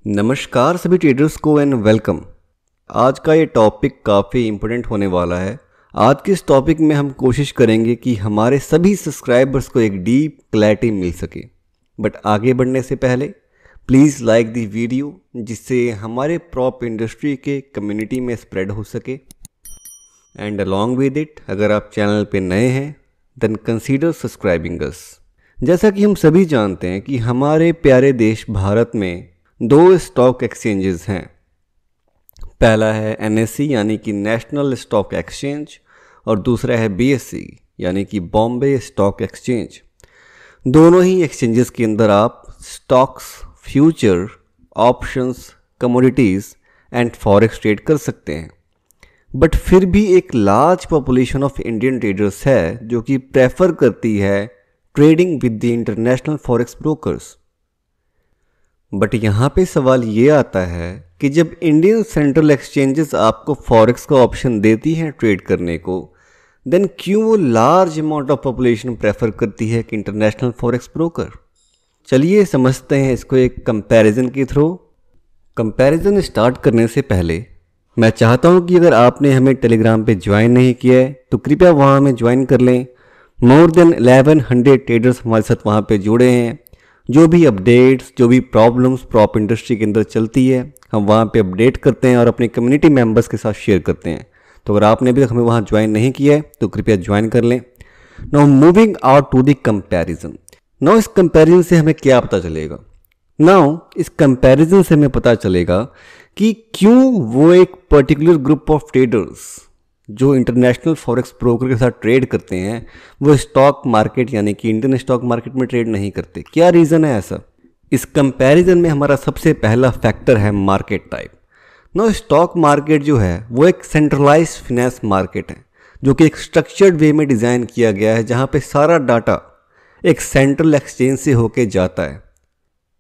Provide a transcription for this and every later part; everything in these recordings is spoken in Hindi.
नमस्कार सभी ट्रेडर्स को एंड वेलकम। आज का ये टॉपिक काफ़ी इम्पोर्टेंट होने वाला है। आज के इस टॉपिक में हम कोशिश करेंगे कि हमारे सभी सब्सक्राइबर्स को एक डीप क्लैरिटी मिल सके। बट आगे बढ़ने से पहले प्लीज़ लाइक दी वीडियो, जिससे हमारे प्रॉप इंडस्ट्री के कम्युनिटी में स्प्रेड हो सके। एंड अलॉन्ग विद इट, अगर आप चैनल पे नए हैं देन कंसीडर सब्सक्राइबिंग अस। जैसा कि हम सभी जानते हैं कि हमारे प्यारे देश भारत में दो स्टॉक एक्सचेंजेस हैं। पहला है NSE यानी कि नेशनल स्टॉक एक्सचेंज और दूसरा है BSE यानी कि बॉम्बे स्टॉक एक्सचेंज। दोनों ही एक्सचेंजेस के अंदर आप stocks, future, options, commodities and forex trade कर सकते हैं। बट फिर भी एक large population of Indian traders है जो कि प्रेफर करती है trading with the international forex brokers. But यहाँ पे सवाल ये आता है कि जब इंडियन सेंट्रल एक्सचेंजेस आपको फॉरेक्स का ऑप्शन देती हैं ट्रेड करने को, देन क्यों वो large amount of population prefer करती है कि इंटरनेशनल फॉरेक्स ब्रोकर। चलिए समझते हैं इसको एक कंपैरिजन के थ्रू। कंपैरिजन स्टार्ट करने से पहले मैं चाहता हूँ कि अगर आपने हमें टेलीग्राम पे ज्वाइन नहीं किया है तो कृपया वहाँ हमें ज्वाइन कर लें। मोर देन 1100 ट्रेडर्स हमारे साथ वहाँ पे जुड़े हैं। जो भी अपडेट्स, जो भी प्रॉब्लम्स प्रॉप इंडस्ट्री के अंदर चलती है, हम वहाँ पे अपडेट करते हैं और अपने कम्युनिटी मेंबर्स के साथ शेयर करते हैं। तो अगर आपने अभी तक हमें वहाँ ज्वाइन नहीं किया है तो कृपया ज्वाइन कर लें। Now moving out to the comparison. Now इस कंपैरिजन से हमें क्या पता चलेगा? नाउ इस कंपैरिजन से हमें पता चलेगा कि क्यों वो एक पर्टिकुलर ग्रुप ऑफ ट्रेडर्स जो इंटरनेशनल फॉरेक्स ब्रोकर के साथ ट्रेड करते हैं वो स्टॉक मार्केट यानी कि इंडियन स्टॉक मार्केट में ट्रेड नहीं करते। क्या रीज़न है ऐसा? इस कंपैरिजन में हमारा सबसे पहला फैक्टर है market type. No, stock market जो है वो एक सेंट्रलाइज्ड फाइनेंस मार्केट है जो कि एक स्ट्रक्चर्ड वे में डिज़ाइन किया गया है, जहाँ पे सारा डाटा एक सेंट्रल एक्सचेंज से होके जाता है।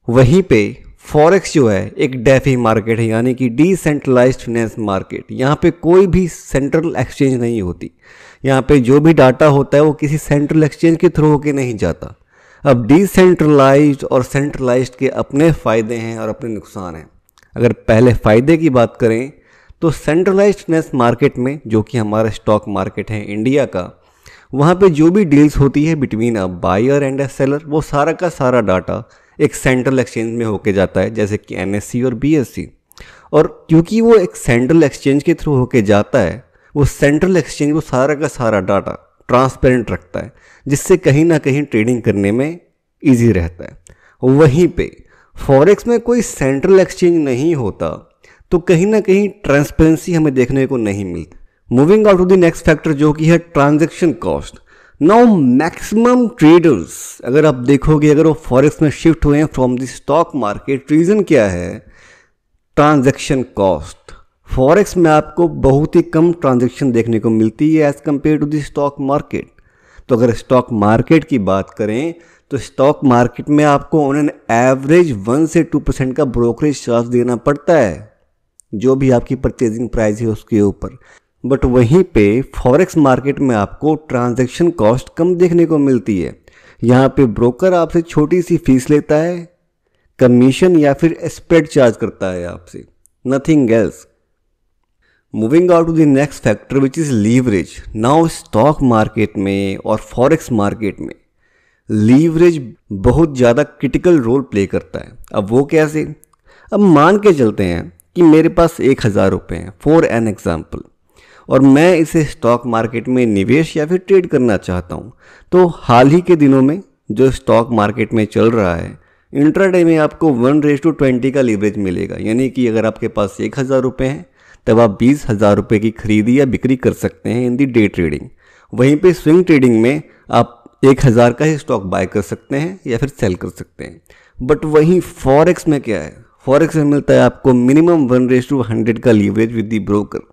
वहीं पे फॉरेक्स जो है एक डेफी मार्केट है यानी कि डिसेंट्रलाइज्ड फाइनेंस मार्केट। यहाँ पे कोई भी सेंट्रल एक्सचेंज नहीं होती। यहाँ पे जो भी डाटा होता है वो किसी सेंट्रल एक्सचेंज के थ्रू होके नहीं जाता। अब डिसेंट्रलाइज्ड और सेंट्रलाइज्ड के अपने फ़ायदे हैं और अपने नुकसान हैं। अगर पहले फ़ायदे की बात करें तो सेंट्रलाइज्ड फाइनेंस मार्केट में, जो कि हमारा स्टॉक मार्केट है इंडिया का, वहाँ पे जो भी डील्स होती है between a buyer and a seller, वो सारा का सारा डाटा एक सेंट्रल एक्सचेंज में होके जाता है, जैसे कि NSE और BSE। और क्योंकि वो एक सेंट्रल एक्सचेंज के थ्रू होके जाता है, वो सेंट्रल एक्सचेंज वो सारा का सारा डाटा ट्रांसपेरेंट रखता है, जिससे कहीं ना कहीं ट्रेडिंग करने में इजी रहता है। वहीं पे फॉरेक्स में कोई सेंट्रल एक्सचेंज नहीं होता तो कहीं ना कहीं ट्रांसपेरेंसी हमें देखने को नहीं मिलती। Moving out to the next factor जो कि है transaction cost. Now maximum traders, अगर आप देखोगे, अगर वो फॉरेक्स में शिफ्ट हुए हैं from the stock market, reason क्या है? Transaction cost. फॉरेक्स में आपको बहुत ही कम ट्रांजैक्शन देखने को मिलती है as compare to the stock market. तो अगर स्टॉक मार्केट की बात करें तो स्टॉक मार्केट में आपको ऑन एन एवरेज 1 से 2% का ब्रोकरेज चार्ज देना पड़ता है, जो भी आपकी परचेजिंग प्राइस है उसके ऊपर। बट वहीं पे फॉरेक्स मार्केट में आपको ट्रांजैक्शन कॉस्ट कम देखने को मिलती है। यहाँ पे ब्रोकर आपसे छोटी सी फीस लेता है, कमीशन या फिर स्प्रेड चार्ज करता है आपसे, nothing else. Moving out to the next factor which is leverage. Now stock market में और फॉरेक्स मार्केट में लीवरेज बहुत ज़्यादा क्रिटिकल रोल प्ले करता है। अब वो कैसे? अब मान के चलते हैं कि मेरे पास 1000 रुपये हैं फॉर एन एग्जाम्पल, और मैं इसे स्टॉक मार्केट में निवेश या फिर ट्रेड करना चाहता हूँ। तो हाल ही के दिनों में जो स्टॉक मार्केट में चल रहा है, इंट्राडे में आपको 1:20 का लीवरेज मिलेगा। यानी कि अगर आपके पास 1000 रुपये हैं तब आप 20,000 रुपये की खरीदी या बिक्री कर सकते हैं इन दी डे ट्रेडिंग। वहीं पे स्विंग ट्रेडिंग में आप 1000 का ही स्टॉक बाय कर सकते हैं या फिर सेल कर सकते हैं। बट वहीं फॉरेक्स में क्या है? फॉरेक्स में मिलता है आपको मिनिमम 1:100 का लीवरेज विद दी ब्रोकर।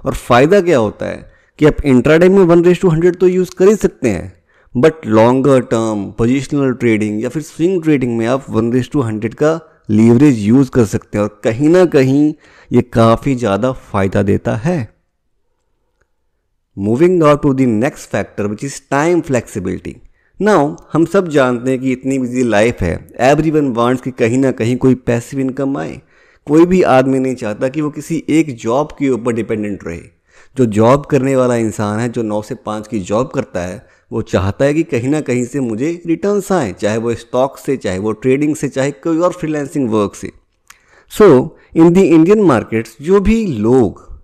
और फ़ायदा क्या होता है कि आप इंट्राडे में 1:100 तो यूज़ कर ही सकते हैं, but longer term positional trading या फिर स्विंग ट्रेडिंग में आप 1:100 का लीवरेज यूज़ कर सकते हैं, और कहीं ना कहीं ये काफ़ी ज़्यादा फ़ायदा देता है। Moving out to the next factor which is time flexibility. Now हम सब जानते हैं कि इतनी बिजी लाइफ है, एवरीवन वांट्स कि कहीं ना कहीं कोई पैसिव इनकम आए, कोई भी आदमी नहीं चाहता कि वो किसी एक जॉब के ऊपर डिपेंडेंट रहे। जो जॉब करने वाला इंसान है, जो 9 से 5 की जॉब करता है, वो चाहता है कि कहीं ना कहीं से मुझे रिटर्न्स आए, चाहे वो स्टॉक से, चाहे वो ट्रेडिंग से, चाहे कोई और फ्रीलांसिंग वर्क से। सो इन द इंडियन मार्केट्स जो भी लोग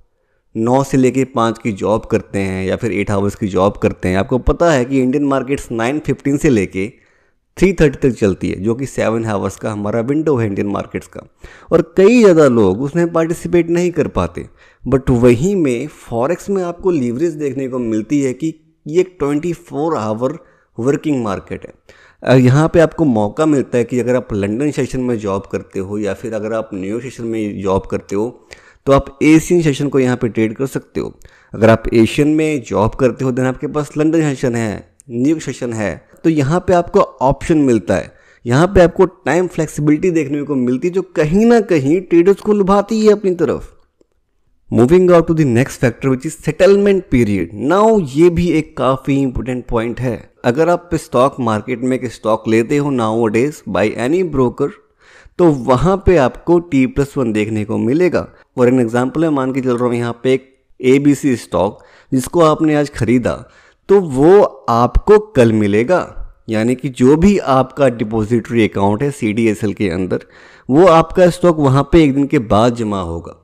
9 से लेके 5 की जॉब करते हैं या फिर 8 आवर्स की जॉब करते हैं, आपको पता है कि इंडियन मार्केट्स 9:15 से लेके 3:30 तक चलती है, जो कि 7 आवर्स का हमारा विंडो है इंडियन मार्केट्स का। और कई ज़्यादा लोग उसमें पार्टिसिपेट नहीं कर पाते। बट वहीं में फॉरेक्स में आपको लीवरेज देखने को मिलती है कि ये एक 24 आवर वर्किंग मार्केट है। यहाँ पे आपको मौका मिलता है कि अगर आप लंदन सेशन में जॉब करते हो या फिर अगर आप न्यूयॉर्क सेशन में जॉब करते हो तो आप एशियन सेशन को यहाँ पे ट्रेड कर सकते हो। अगर आप एशियन में जॉब करते हो देन आपके पास लंदन सेशन है, न्यूयॉर्क सेशन है। तो यहाँ पे आपको ऑप्शन मिलता है, यहाँ पे आपको टाइम फ्लेक्सिबिलिटी देखने को मिलती है, जो कहीं ना कहीं ट्रेडर्स को लुभाती है अपनी तरफ। Moving out to the next factor which is settlement period. Now ये भी एक काफ़ी इंपॉर्टेंट पॉइंट है। अगर आप स्टॉक मार्केट में एक स्टॉक लेते हो now days by any broker, तो वहाँ पे आपको T+1 देखने को मिलेगा। फॉर एन एग्जाम्पल मैं मान के चल रहा हूँ यहाँ पे एक ABC स्टॉक जिसको आपने आज खरीदा, तो वो आपको कल मिलेगा। यानी कि जो भी आपका डिपॉजिटरी अकाउंट है CDSL के अंदर, वो आपका स्टॉक वहाँ पे एक दिन के बाद जमा होगा।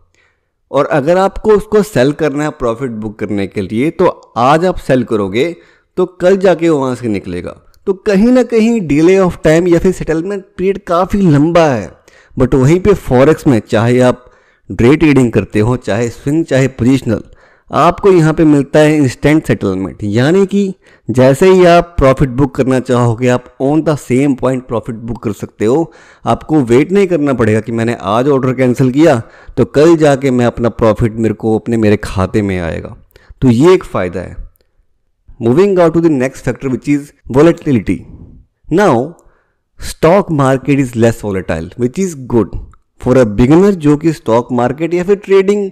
और अगर आपको उसको सेल करना है प्रॉफिट बुक करने के लिए, तो आज आप सेल करोगे तो कल जाके वहाँ से निकलेगा। तो कहीं ना कहीं डिले ऑफ टाइम या फिर सेटलमेंट पीरियड काफ़ी लंबा है। बट वहीं पे फॉरेक्स में चाहे आप डे ट्रेडिंग करते हो, चाहे स्विंग, चाहे पोजिशनल, आपको यहाँ पे मिलता है इंस्टेंट सेटलमेंट। यानी कि जैसे ही आप प्रॉफिट बुक करना चाहोगे आप on the same point profit book कर सकते हो। आपको वेट नहीं करना पड़ेगा कि मैंने आज ऑर्डर कैंसिल किया तो कल जाके मैं अपना प्रॉफिट मेरे खाते में आएगा। तो ये एक फ़ायदा है। Moving out to the next factor which is volatility. Now stock market is less volatile which is good for a beginner जो कि स्टॉक मार्केट या फिर ट्रेडिंग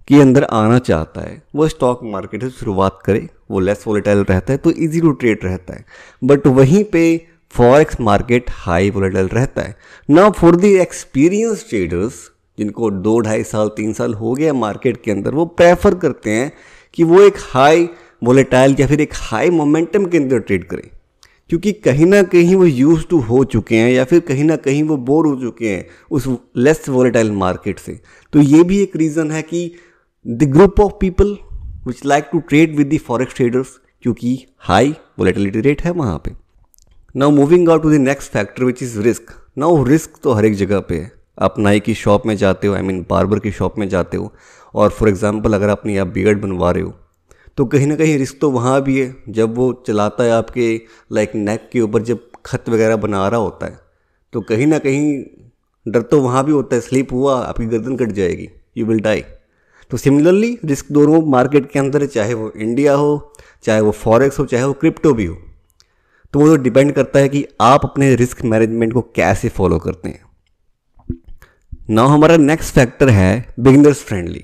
के अंदर आना चाहता है। वो स्टॉक मार्केट से शुरुआत करे, वो लेस वॉलेटाइल रहता है तो इजी टू ट्रेड रहता है। बट वहीं पे फॉरेक्स मार्केट हाई वॉलेटाइल रहता है। Now for the experience traders जिनको 2, 2.5 साल, 3 साल हो गया मार्केट के अंदर, वो प्रेफर करते हैं कि वो एक हाई वॉलेटाइल या फिर एक हाई मोमेंटम के अंदर ट्रेड करें, क्योंकि कहीं ना कहीं वो यूज टू हो चुके हैं या फिर कहीं ना कहीं वो बोर हो चुके हैं उस लेस वॉलेटाइल मार्केट से। तो ये भी एक रीज़न है कि the group of people which like to trade with the forex traders, क्योंकि हाई वॉलेटिलिटी रेट है वहाँ पे। Now moving out to the next factor which is risk. Now risk तो हर एक जगह पे है। आप नाई की शॉप में जाते हो, बार्बर की शॉप में जाते हो, और फॉर एग्जांपल अगर अपनी आप बियर्ड बनवा रहे हो तो कहीं ना कहीं रिस्क तो वहाँ भी है। जब वो चलाता है आपके नेक के ऊपर, जब खत वगैरह बना रहा होता है, तो कहीं ना कहीं डर तो वहाँ भी होता है, स्लिप हुआ आपकी गर्दन कट जाएगी, यू विल डाई। तो सिमिलरली रिस्क दोनों मार्केट के अंदर है, चाहे वो इंडिया हो, चाहे वो फॉरेक्स हो, चाहे वो क्रिप्टो भी हो। तो वो तो डिपेंड करता है कि आप अपने रिस्क मैनेजमेंट को कैसे फॉलो करते हैं। नाउ हमारा नेक्स्ट फैक्टर है बिगिनर्स फ्रेंडली।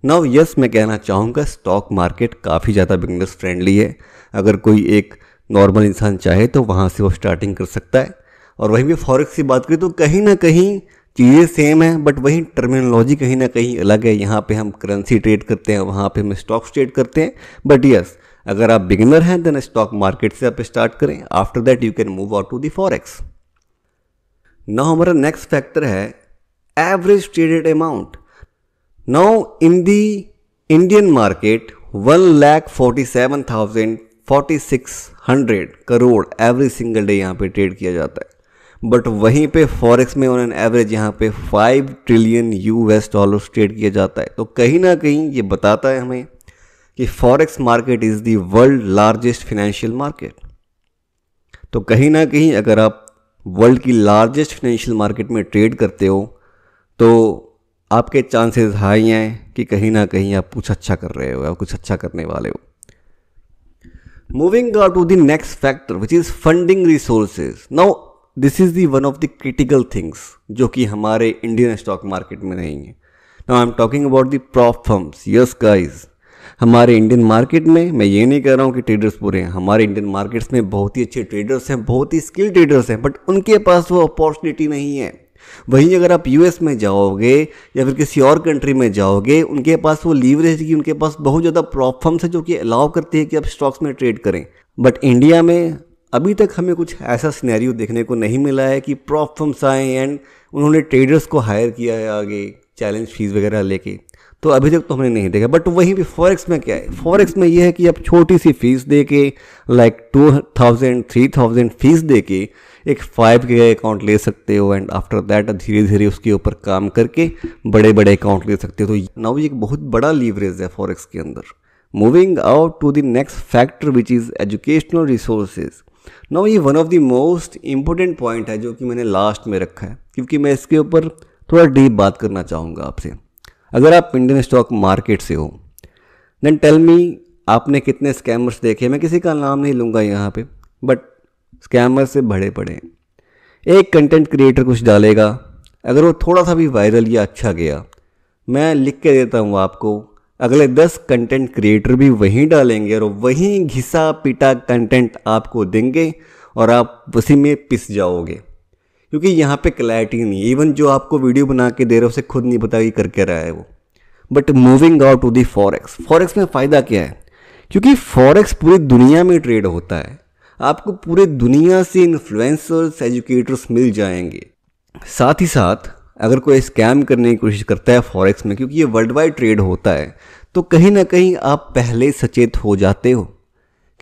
नाउ यस, मैं कहना चाहूँगा स्टॉक मार्केट काफ़ी ज़्यादा बिगिनर्स फ्रेंडली है। अगर कोई एक नॉर्मल इंसान चाहे तो वहाँ से वो स्टार्टिंग कर सकता है। और वहीं भी फॉरेक्स की बात करें तो कहीं ना कहीं चीज़ें सेम है, बट वहीं टर्मिनोलॉजी कहीं ना कहीं अलग है। यहाँ पे हम करेंसी ट्रेड करते हैं, वहाँ पे हम स्टॉक्स ट्रेड करते हैं। बट यस, अगर आप बिगिनर हैं देन स्टॉक मार्केट से आप स्टार्ट करें, after that you can move out to the forex. Now हमारा नेक्स्ट फैक्टर है average traded amount. Now in the Indian market 1,47,4600 crore every single day यहाँ पे ट्रेड किया जाता है। बट वहीं पे फॉरेक्स में ऑन एन एवरेज यहाँ पे 5 ट्रिलियन US डॉलर्स ट्रेड किया जाता है। तो कहीं ना कहीं ये बताता है हमें कि forex market is the world largest financial market. तो कहीं ना कहीं अगर आप वर्ल्ड की लार्जेस्ट फाइनेंशियल मार्केट में ट्रेड करते हो तो आपके चांसेस हाई हैं कि कहीं ना कहीं आप कुछ अच्छा कर रहे हो या कुछ अच्छा करने वाले हो। Moving out to the next factor which is funding resources. Now this is the one of the critical things जो कि हमारे इंडियन स्टॉक मार्केट में नहीं है। Now I am talking about the prop firms. Yes guys, हमारे इंडियन मार्केट में, मैं ये नहीं कह रहा हूँ कि ट्रेडर्स बुरे हैं, हमारे इंडियन मार्केट्स में बहुत ही अच्छे ट्रेडर्स हैं, बहुत ही स्किल्ड ट्रेडर्स हैं, बट उनके पास वो अपॉर्चुनिटी नहीं है। वहीं अगर आप यूएस में जाओगे या फिर किसी और कंट्री में जाओगे, उनके पास वो लीवरेज है कि उनके पास बहुत ज़्यादा प्रॉप फर्म्स है जो कि अलाउ करती है कि आप स्टॉक्स में ट्रेड करें। बट इंडिया में अभी तक हमें कुछ ऐसा सिनेरियो देखने को नहीं मिला है कि प्रॉप फर्म्स आए एंड उन्होंने ट्रेडर्स को हायर किया है आगे चैलेंज फीस वगैरह लेके, तो अभी तक तो हमने नहीं देखा। बट वहीं पे फॉरेक्स में क्या है, फॉरेक्स में ये है कि आप छोटी सी फीस दे के लाइक 2000 3000 फीस दे के एक 5K अकाउंट ले सकते हो एंड आफ्टर दैट धीरे धीरे उसके ऊपर काम करके बड़े बड़े अकाउंट ले सकते हो। तो नाउ ये एक बहुत बड़ा लीवरेज है फॉरेक्स के अंदर। Moving out to the next factor which is educational resources. Now ये one of the most important point है जो कि मैंने लास्ट में रखा है, क्योंकि मैं इसके ऊपर थोड़ा डीप बात करना चाहूँगा आपसे। अगर आप इंडियन स्टॉक मार्केट से हो देन टेल मी आपने कितने स्कैमर्स देखे। मैं किसी का नाम नहीं लूँगा यहाँ पे, बट स्कैमर से बड़े पड़े हैं। एक कंटेंट क्रिएटर कुछ डालेगा, अगर वो थोड़ा सा भी वायरल या अच्छा गया, मैं लिख के देता हूँ आपको, अगले 10 कंटेंट क्रिएटर भी वहीं डालेंगे और वहीं घिसा पिटा कंटेंट आपको देंगे और आप उसी में पिस जाओगे, क्योंकि यहाँ पे क्लैरिटी नहीं है। इवन जो आपको वीडियो बना के दे रहे हो उसे खुद नहीं पता कि कर क्या रहा है वो। But moving out to the forex, forex में फ़ायदा क्या है, क्योंकि फॉरेक्स पूरी दुनिया में ट्रेड होता है। आपको पूरे दुनिया से इन्फ्लुएंसर्स एजुकेटर्स मिल जाएंगे। साथ ही साथ अगर कोई स्कैम करने की कोशिश करता है फॉरेक्स में, क्योंकि ये वर्ल्ड वाइड ट्रेड होता है, तो कहीं ना कहीं आप पहले सचेत हो जाते हो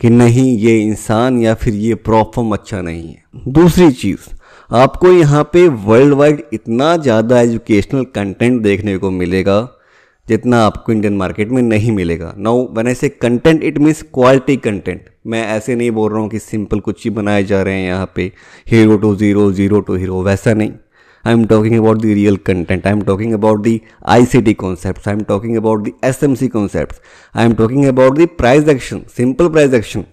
कि नहीं ये इंसान या फिर ये प्रॉप फर्म अच्छा नहीं है। दूसरी चीज़, आपको यहाँ पे वर्ल्ड वाइड इतना ज़्यादा एजुकेशनल कंटेंट देखने को मिलेगा जितना आपको इंडियन मार्केट में नहीं मिलेगा। नाउ व्हेन आई से content it means quality content. मैं ऐसे नहीं बोल रहा हूँ कि सिंपल कुछ ही बनाए जा रहे हैं यहाँ पे, hero to zero, zero to hero, वैसा नहीं। I am talking about the real content, I am talking about the ICT concept, I am talking about the SMC concept, I am talking about the price action, simple price action.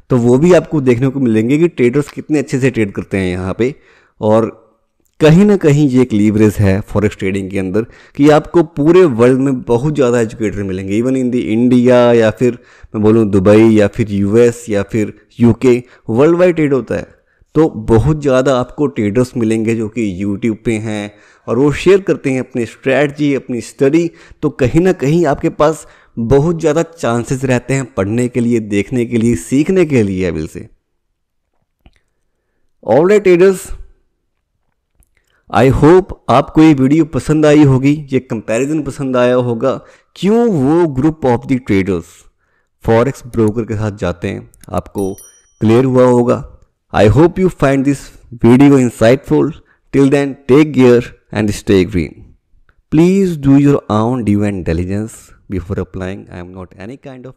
तो वो भी आपको देखने को मिलेंगे कि ट्रेडर्स कितने अच्छे से ट्रेड करते हैं यहाँ पे। और कहीं ना कहीं ये एक लीवरेज है फॉरेक्स ट्रेडिंग के अंदर कि आपको पूरे वर्ल्ड में बहुत ज़्यादा एजुकेटर मिलेंगे। इवन इन दी इंडिया या फिर मैं बोलूँ दुबई या फिर US या फिर UK, वर्ल्ड वाइड ट्रेड होता है। तो बहुत ज़्यादा आपको ट्रेडर्स मिलेंगे जो कि यूट्यूब पे हैं और वो शेयर करते हैं अपनी स्ट्रैटी, अपनी स्टडी। तो कहीं ना कहीं आपके पास बहुत ज़्यादा चांसेस रहते हैं पढ़ने के लिए, देखने के लिए, सीखने के लिए एबिल से। All right traders, I hope आपको ये वीडियो पसंद आई होगी, ये कंपैरिजन पसंद आया होगा, क्यों वो group of the traders forex broker के साथ जाते हैं, आपको क्लियर हुआ होगा। I hope you find this video insightful. Till then, take care and stay green. Please do your own due diligence before applying. I am not any kind of